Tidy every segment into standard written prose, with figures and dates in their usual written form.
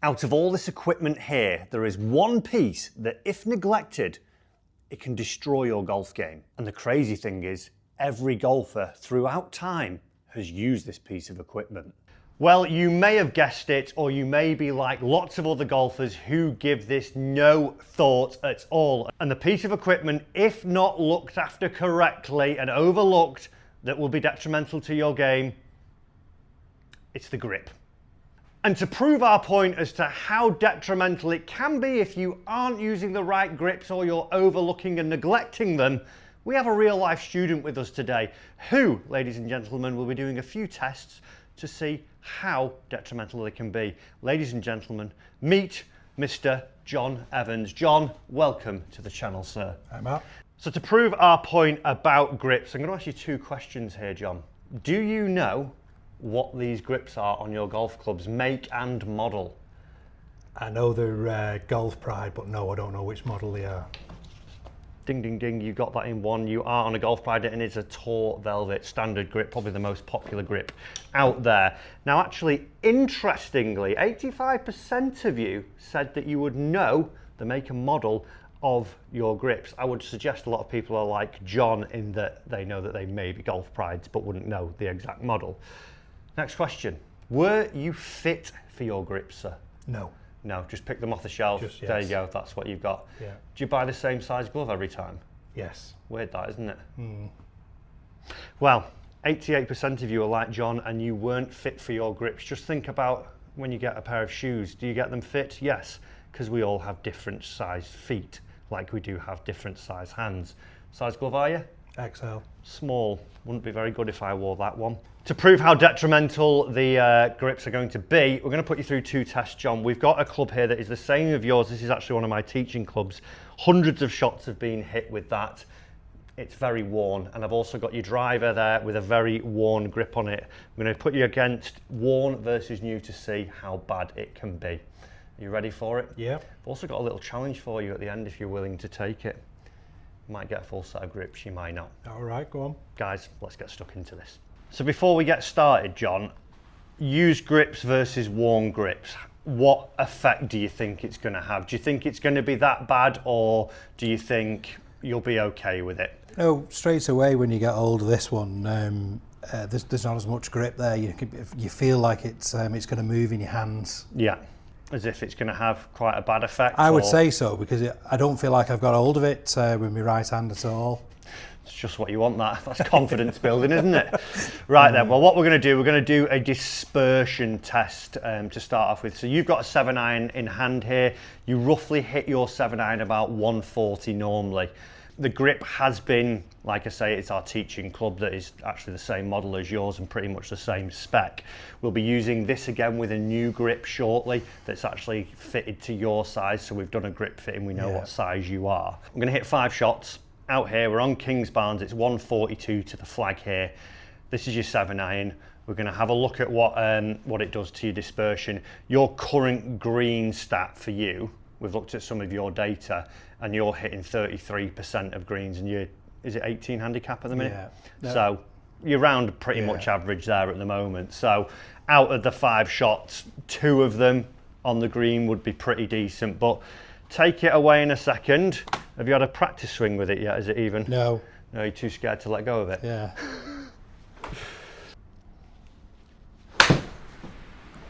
Out of all this equipment here, there is one piece that, if neglected, it can destroy your golf game. And the crazy thing is, every golfer throughout time has used this piece of equipment. Well, you may have guessed it, or you may be like lots of other golfers who give this no thought at all. And the piece of equipment, if not looked after correctly and overlooked, that will be detrimental to your game, it's the grip. And to prove our point as to how detrimental it can be if you aren't using the right grips or you're overlooking and neglecting them, we have a real life student with us today who, ladies and gentlemen, will be doing a few tests to see how detrimental they can be. Ladies and gentlemen, meet Mr. John Evans. John, welcome to the channel, sir. Hi, Matt. So to prove our point about grips, I'm going to ask you two questions here, John. Do you know what these grips are on your golf clubs, make and model? I know they're Golf Pride, but no, I don't know which model they are. Ding, ding, ding, you got that in one. You are on a Golf Pride and it's a Tour Velvet standard grip, probably the most popular grip out there. Now, actually, interestingly, 85% of you said that you would know the make and model of your grips. I would suggest a lot of people are like John in that they know that they may be Golf Prides, but wouldn't know the exact model. Next question. Were you fit for your grips, sir? No. No, just pick them off the shelf. Just, There yes. you go, that's what you've got. Yeah. Do you buy the same size glove every time? Yes. Weird that, isn't it? Mm. Well, 88% of you are like John and you weren't fit for your grips. Just think about when you get a pair of shoes. Do you get them fit? Yes, because we all have different sized feet, like we do have different size hands. Size glove are you? XL. Small. Wouldn't be very good if I wore that one. To prove how detrimental the grips are going to be, we're going to put you through two tests, John. We've got a club here that is the same of yours. This is actually one of my teaching clubs. Hundreds of shots have been hit with that. It's very worn, and I've also got your driver there with a very worn grip on it. I'm going to put you against worn versus new to see how bad it can be. Are you ready for it? Yeah. I've also got a little challenge for you at the end if you're willing to take it. You might get a full set of grips, you might not. All right, go on. Guys, let's get stuck into this. So before we get started, John, used grips versus worn grips. What effect do you think it's going to have? Do you think it's going to be that bad, or do you think you'll be okay with it? No, straight away when you get hold of this one, there's not as much grip there. You feel like it's going to move in your hands. Yeah, as if it's going to have quite a bad effect. I would say so, because I don't feel like I've got hold of it with my right hand at all. It's just what you want, that's confidence building, isn't it? Right then, well, what we're going to do a dispersion test to start off with. So you've got a 7-iron in hand here. You roughly hit your 7-iron about 140 normally. The grip has been, like I say, it's our teaching club that is actually the same model as yours and pretty much the same spec. We'll be using this again with a new grip shortly that's actually fitted to your size. So we've done a grip fitting, we know what size you are. I'm going to hit 5 shots. Out here, we're on Kings Barnes, it's 142 to the flag here. This is your 7-iron. We're going to have a look at what it does to your dispersion. Your current green stat for you, we've looked at some of your data, and you're hitting 33% of greens, and is it 18 handicap at the minute? Yeah. No. So you're round pretty much average there at the moment. So out of the 5 shots, 2 of them on the green would be pretty decent, but take it away in a second. Have you had a practice swing with it yet? Is it even? No. No, you're too scared to let go of it? Yeah. Ooh,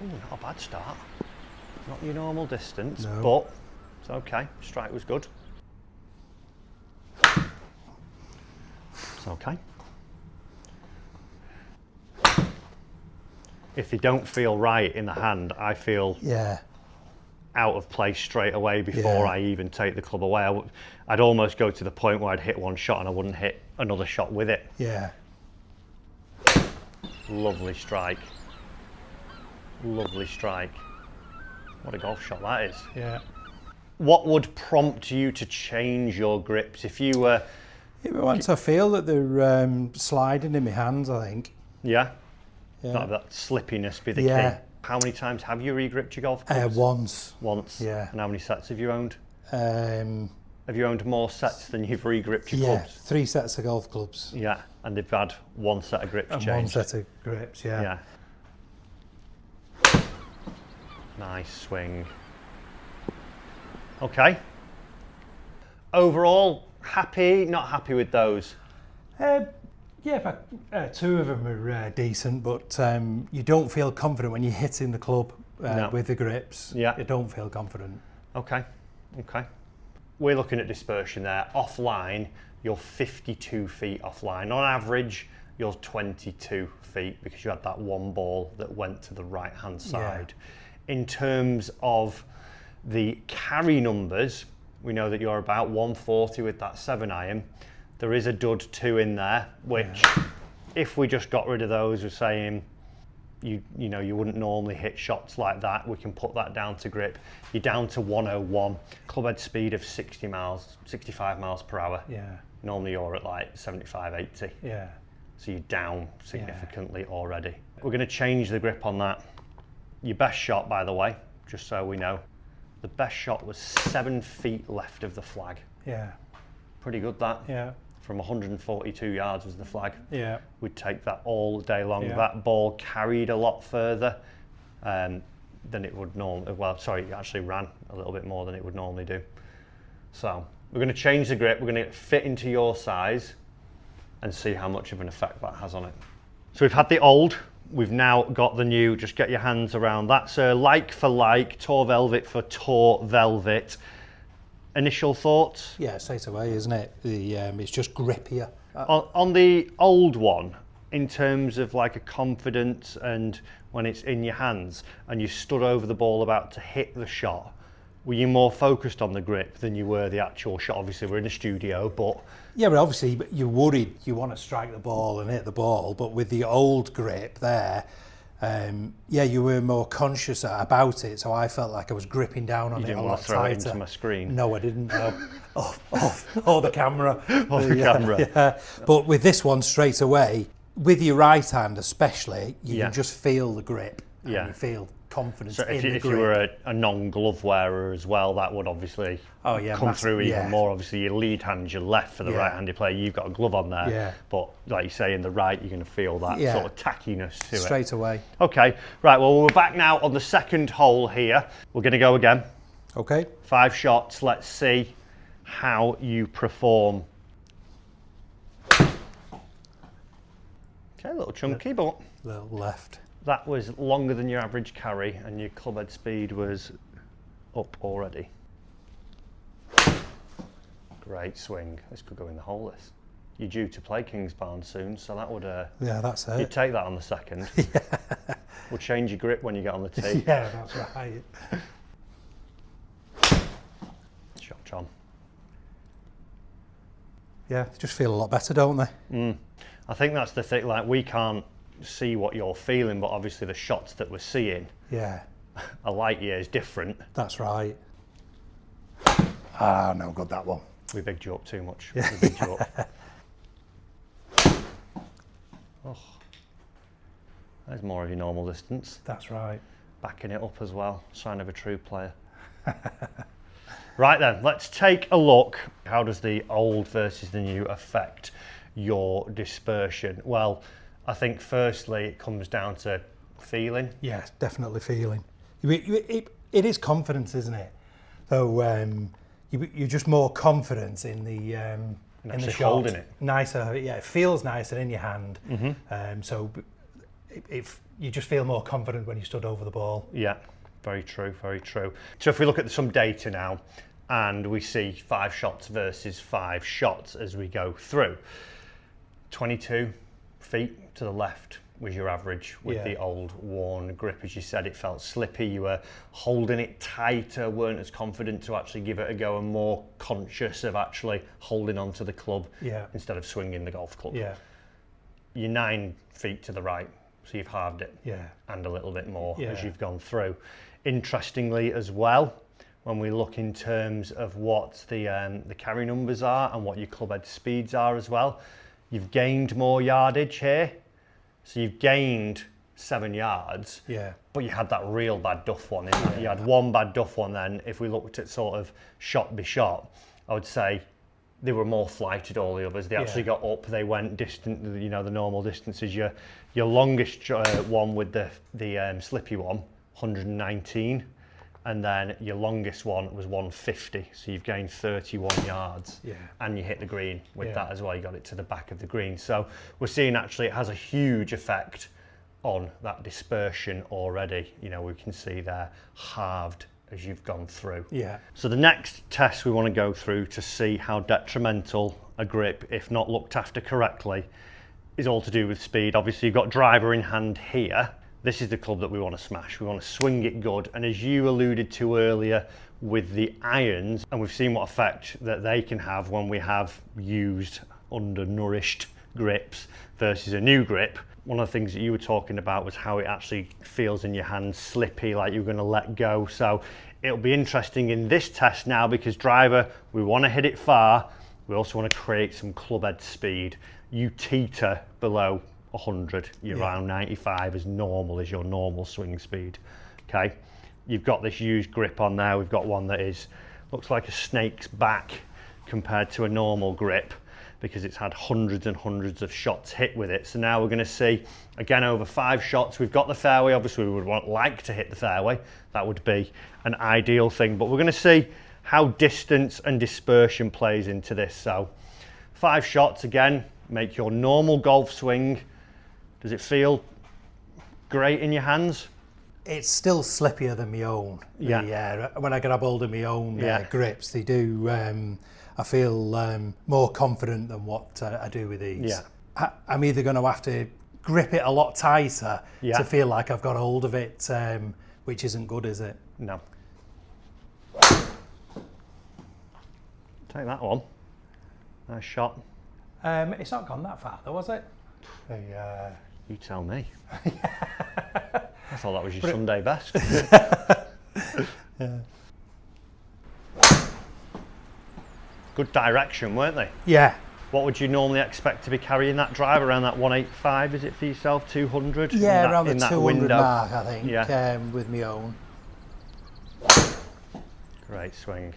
not a bad start. Not your normal distance, No. but it's okay. Strike was good. It's okay. If they don't feel right in the hand, I feel out of place straight away before I even take the club away. I'd almost go to the point where I'd hit one shot and I wouldn't hit another shot with it. Yeah. Lovely strike. Lovely strike. What a golf shot that is. Yeah. What would prompt you to change your grips if you were... Once I feel that they're sliding in my hands, I think. Yeah? Yeah. That slippiness be the key. How many times have you re-gripped your golf clubs? Once. Once? Yeah. And how many sets have you owned? Have you owned more sets than you've re-gripped your clubs? 3 sets of golf clubs. Yeah, and they've had 1 set of grips And changed. 1 set of grips, yeah. Nice swing. Okay. Overall, happy, not happy with those? Yeah, two of them are decent, but you don't feel confident when you're hitting the club No. with the grips. Yeah. You don't feel confident. Okay, okay. We're looking at dispersion there. Offline, you're 52 feet offline. On average, you're 22 feet because you had that one ball that went to the right-hand side. Yeah. In terms of the carry numbers, we know that you're about 140 with that 7-iron. There is a dud 2 in there, which if we just got rid of those, we're saying you know you wouldn't normally hit shots like that. We can put that down to grip. You're down to 101. Club head speed of 65 miles per hour. Yeah. Normally you're at like 75, 80. Yeah. So you're down significantly already. We're going to change the grip on that. Your best shot, by the way, just so we know, the best shot was 7 feet left of the flag. Yeah. Pretty good, that. Yeah. From 142 yards was the flag. Yeah. We'd take that all day long. Yeah. That ball carried a lot further than it would normally. Well, sorry, it actually ran a little bit more than it would normally do. So we're going to change the grip. We're going to fit into your size and see how much of an effect that has on it. So we've had the old. We've now got the new. Just get your hands around that. So like for like, Tour Velvet for Tour Velvet. Initial thoughts? Yeah, straight away, isn't it? It's just grippier. On the old one, in terms of like a confidence and when it's in your hands and you stood over the ball about to hit the shot, were you more focused on the grip than you were the actual shot? Obviously we're in a studio, but... Yeah, but obviously you're worried, you want to strike the ball and hit the ball, but with the old grip there, yeah, you were more conscious about it, so I felt like I was gripping down on it a lot tighter. You didn't want to throw it into my screen? No, I didn't. No. Or the camera. Or the camera. Yeah. But with this one, straight away, with your right hand especially, you can just feel the grip. And you feel confidence in the grip. If you were a non-glove wearer as well, that would obviously come through even more. Obviously, your lead hand's your left for the right-handed player. You've got a glove on there. Yeah. But like you say, in the right, you're going to feel that sort of tackiness to it. Straight away. Okay, right, well, we're back now on the second hole here. We're going to go again. Okay. 5 shots. Let's see how you perform. Okay, a little chunky, but... Little left. That was longer than your average carry and your club head speed was up already. Great swing. This could go in the hole, this. You're due to play Kingsbarn soon, so that would... yeah, that's it. You'd take that on the second. Yeah. We'll change your grip when you get on the tee. Yeah, that's right. Shot, John. Yeah, they just feel a lot better, don't they? I think that's the thing, like we can't see what you're feeling, but obviously the shots that we're seeing are light years different. That's right. No good, that one. We bigged you up too much. We bigged you up. Oh, there's more of your normal distance. That's right. Backing it up as well, sign of a true player. Right then, let's take a look. How does the old versus the new affect your dispersion? Well, I think firstly it comes down to feeling. Yeah, definitely feeling. It is confidence, isn't it? So you're just more confident in the shot. Holding it. Nicer, yeah, it feels nicer in your hand. So you just feel more confident when you stood over the ball. Yeah, very true, very true. So if we look at some data now and we see 5 shots versus 5 shots as we go through, 22 feet to the left was your average with the old worn grip. As you said, it felt slippy, you were holding it tighter, weren't as confident to actually give it a go and more conscious of actually holding onto the club instead of swinging the golf club. Yeah. You're 9 feet to the right, so you've halved it and a little bit more as you've gone through. Interestingly as well, when we look in terms of what the carry numbers are and what your club head speeds are as well, you've gained more yardage here. So you've gained 7 yards, but you had that real bad duff one in that. You had one bad duff one then. If we looked at sort of shot by shot, I would say they were more flighted, all the others. They actually got up, they went distant, you know, the normal distances. Your longest one with the slippy one, 119. and then your longest one was 150, so you've gained 31 yards. Yeah. And you hit the green with Yeah. that as well. You got it to the back of the green. So we're seeing actually it has a huge effect on that dispersion already. You know, we can see there halved as you've gone through. Yeah. So the next test we want to go through to see how detrimental a grip, if not looked after correctly, is all to do with speed. Obviously you've got driver in hand here. This is the club that we want to smash. We want to swing it good. And as you alluded to earlier with the irons, and we've seen what effect that they can have when we have used undernourished grips versus a new grip. One of the things that you were talking about was how it actually feels in your hands, slippy, like you're going to let go. So it'll be interesting in this test now, because driver, we want to hit it far. We also want to create some club head speed. You teeter below 100, you're around 95 as normal as your normal swing speed. Okay, you've got this used grip on there. We've got one that looks like a snake's back compared to a normal grip, because it's had hundreds and hundreds of shots hit with it. So now we're going to see, again, over 5 shots. We've got the fairway. Obviously, we would like to hit the fairway. That would be an ideal thing. But we're going to see how distance and dispersion plays into this. So 5 shots, again, make your normal golf swing. Does it feel great in your hands? It's still slippier than my own. Yeah. When I grab hold of my own grips, they do. I feel more confident than what I do with these. Yeah. I'm either going to have to grip it a lot tighter Yeah. to feel like I've got hold of it, which isn't good, is it? No. Take that one. Nice shot. It's not gone that far, though, was it? You tell me. I thought that was your Sunday best. Good direction, weren't they? Yeah. What would you normally expect to be carrying that drive? Around that 185, is it for yourself? 200? Yeah, around the in that 200 window? mark, I think, Yeah. with my own. Great swing.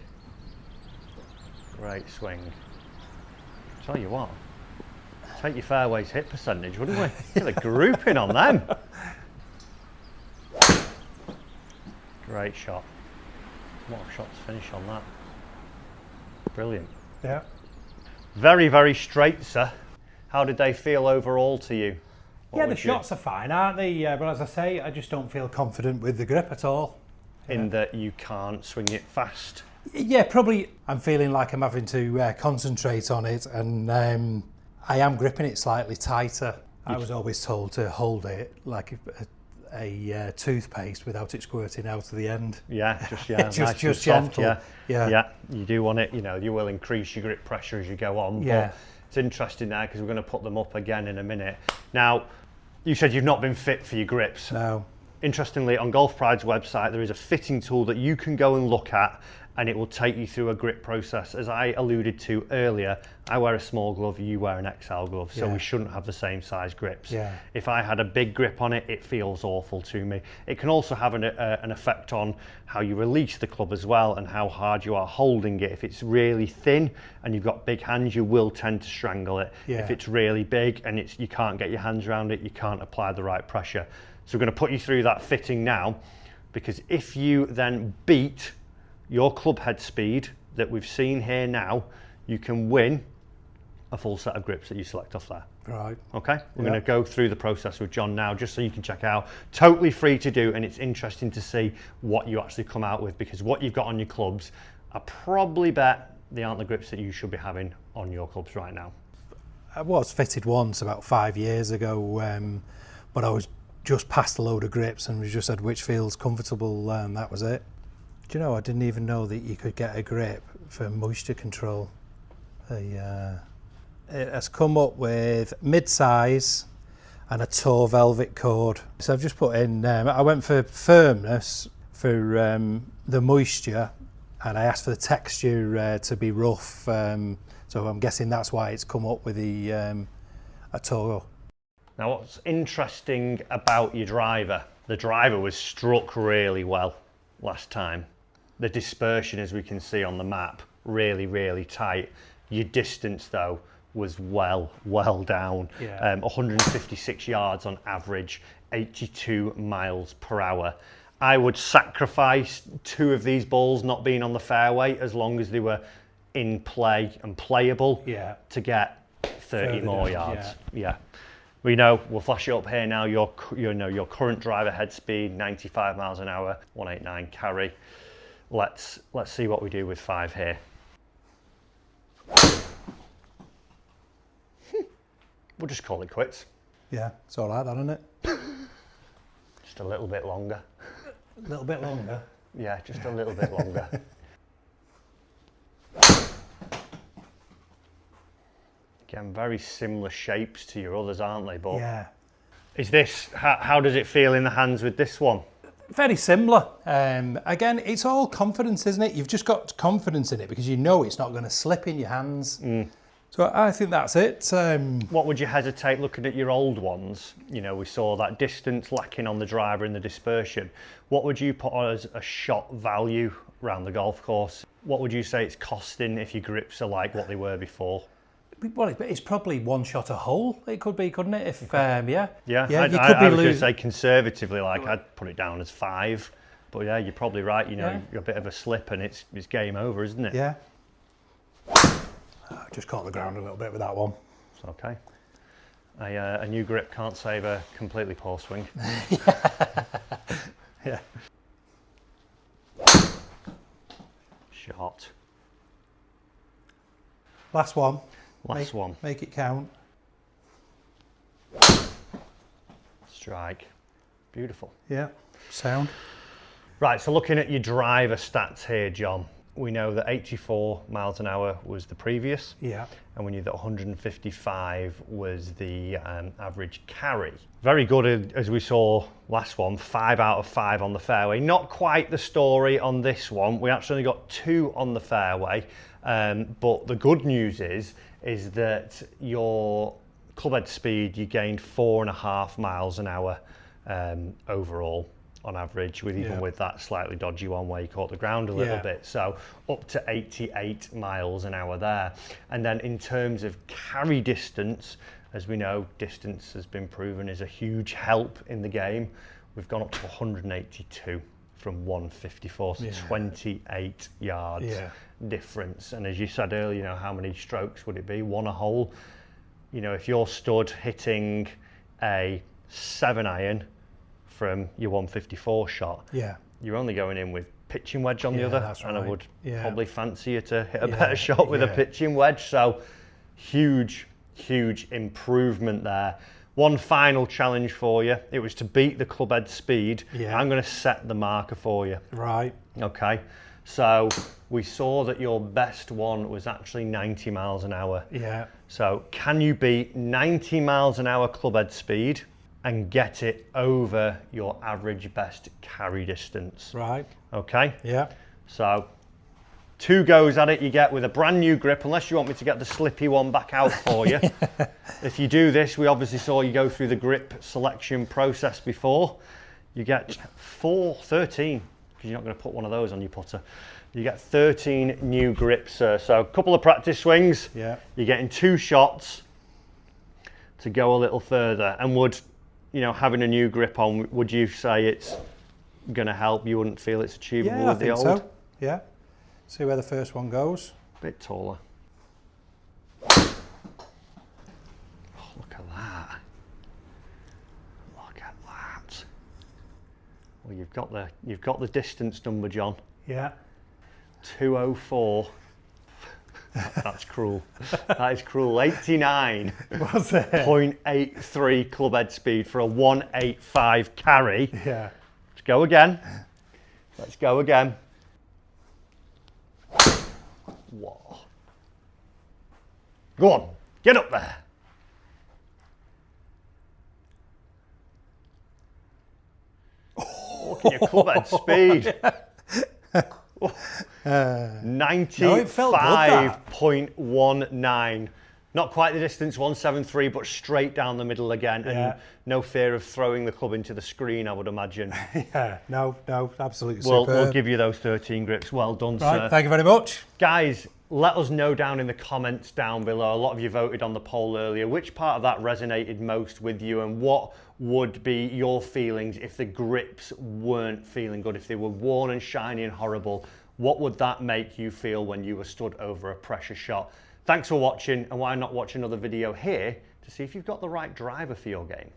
Great swing. Tell you what, take your fairways hit percentage, wouldn't we? Get a grouping on them. Great shot. What a shot to finish on that. Brilliant. Yeah. Very, very straight, sir. How did they feel overall to you? Yeah, the shots are fine, aren't they? But as I say, I just don't feel confident with the grip at all. In that you can't swing it fast. Yeah, probably I'm feeling like I'm having to concentrate on it, and I am gripping it slightly tighter. I was always told to hold it like a toothpaste without it squirting out to the end. Yeah, just Just nice and gentle. soft, Yeah. Yeah, you do want it, you know, you will increase your grip pressure as you go on. Yeah. But it's interesting now because we're going to put them up again in a minute. Now, you said you've not been fit for your grips. No. Interestingly, on Golf Pride's website, there is a fitting tool that you can go and look at, and it will take you through a grip process. As I alluded to earlier, I wear a small glove, you wear an XL glove, so we shouldn't have the same size grips. Yeah. If I had a big grip on it, it feels awful to me. It can also have an effect on how you release the club as well, and how hard you are holding it. If it's really thin and you've got big hands, you will tend to strangle it. Yeah. If it's really big and you can't get your hands around it, you can't apply the right pressure. So we're going to put you through that fitting now, because if you then beat your club head speed that we've seen here now, you can win a full set of grips that you select off there. Right. Okay, we're going to go through the process with John now, just so you can check out. Totally free to do, and it's interesting to see what you actually come out with, because what you've got on your clubs, I probably bet they aren't the grips that you should be having on your clubs right now. I was fitted once about 5 years ago, but I was just passed a load of grips and we just said which feels comfortable, and that was it. Do you know, I didn't even know that you could get a grip for moisture control. It has come up with mid-size and a toe velvet cord. So I've just put in, I went for firmness for the moisture, and I asked for the texture to be rough. So I'm guessing that's why it's come up with a toe. Now, what's interesting about your driver, the driver was struck really well last time. The dispersion, as we can see on the map, really, really tight. Your distance, though, was well down. 156 yards on average, 82 miles per hour. I would sacrifice 2 of these balls not being on the fairway as long as they were in play and playable to get 30 more yards. Yeah. We know, we'll flash it up here now, your current driver head speed, 95 miles an hour, 189 carry. Let's see what we do with 5 here. We'll just call it quits. Yeah, it's all right, that, isn't it? Just a little bit longer. A little bit longer? Yeah, just a little bit longer. Again, very similar shapes to your others, aren't they? But yeah. Is this, how does it feel in the hands with this one? Very similar. Again, it's all confidence, isn't it? You've just got confidence in it because you know it's not going to slip in your hands. So I think that's it. What would you hesitate looking at your old ones? You know, we saw that distance lacking on the driver and the dispersion. What would you put on as a shot value around the golf course? What would you say it's costing if your grips are like what they were before? Well, it's probably 1 shot a hole. It could be, couldn't it? If Yeah, you could I be was going to losing. say conservatively, like I'd put it down as 5. But yeah, you're probably right. You know, you're a bit of a slip and it's game over, isn't it? Yeah. I just caught the ground a little bit with that one. It's okay. A new grip can't save a completely poor swing. Yeah. Shot. Last one. Last one. Make it count. Strike. Beautiful. Yeah. Sound. Right, so looking at your driver stats here, John, we know that 84 miles an hour was the previous. Yeah. And we knew that 155 was the average carry. Very good, as we saw last one, 5 out of 5 on the fairway. Not quite the story on this one. We actually only got 2 on the fairway. But the good news is that your clubhead speed, you gained 4.5 miles an hour overall on average, with even with that slightly dodgy one where you caught the ground a little bit. So up to 88 miles an hour there. And then in terms of carry distance, as we know, distance has been proven is a huge help in the game. We've gone up to 182 from 154, so 28 yards difference. And as you said earlier, you know, how many strokes would it be? 1 a hole. You know, if you're stood hitting a 7-iron from your 154 shot, you're only going in with pitching wedge on the other, and I would probably fancy you to hit a better shot with a pitching wedge. So huge improvement there. One final challenge for you. It was to beat the clubhead speed. I'm going to set the marker for you. Right. Okay. So we saw that your best one was actually 90 miles an hour. Yeah. So can you beat 90 miles an hour clubhead speed and get it over your average best carry distance? Right. Okay. Yeah. So 2 goes at it you get with a brand new grip, unless you want me to get the slippy one back out for you. If you do this, we obviously saw you go through the grip selection process before. You get 13, because you're not going to put one of those on your putter. You get 13 new grips, so a couple of practice swings. Yeah. You're getting 2 shots to go a little further. And would, you know, having a new grip on, would you say it's going to help? You wouldn't feel it's achievable with the old? So. Yeah. See where the first one goes. Bit taller. Oh, look at that. Look at that. Well, you've got the distance number, John. Yeah. 204. That's cruel. That is cruel. 89.83 clubhead speed for a 185 carry. Yeah. Let's go again. Let's go again. Whoa. Go on, get up there. Look at your clubhead speed. 95.19. Not quite the distance, 173, but straight down the middle again, and no fear of throwing the club into the screen, I would imagine. No, absolutely We'll superb. give you those 13 grips. Well done, Right, sir. thank you very much. Guys, Let us know down in the comments down below. A lot of you voted on the poll earlier. Which part of that resonated most with you, and what would be your feelings if the grips weren't feeling good, if they were worn and shiny and horrible? What would that make you feel when you were stood over a pressure shot? Thanks for watching, and why not watch another video here to see if you've got the right driver for your game.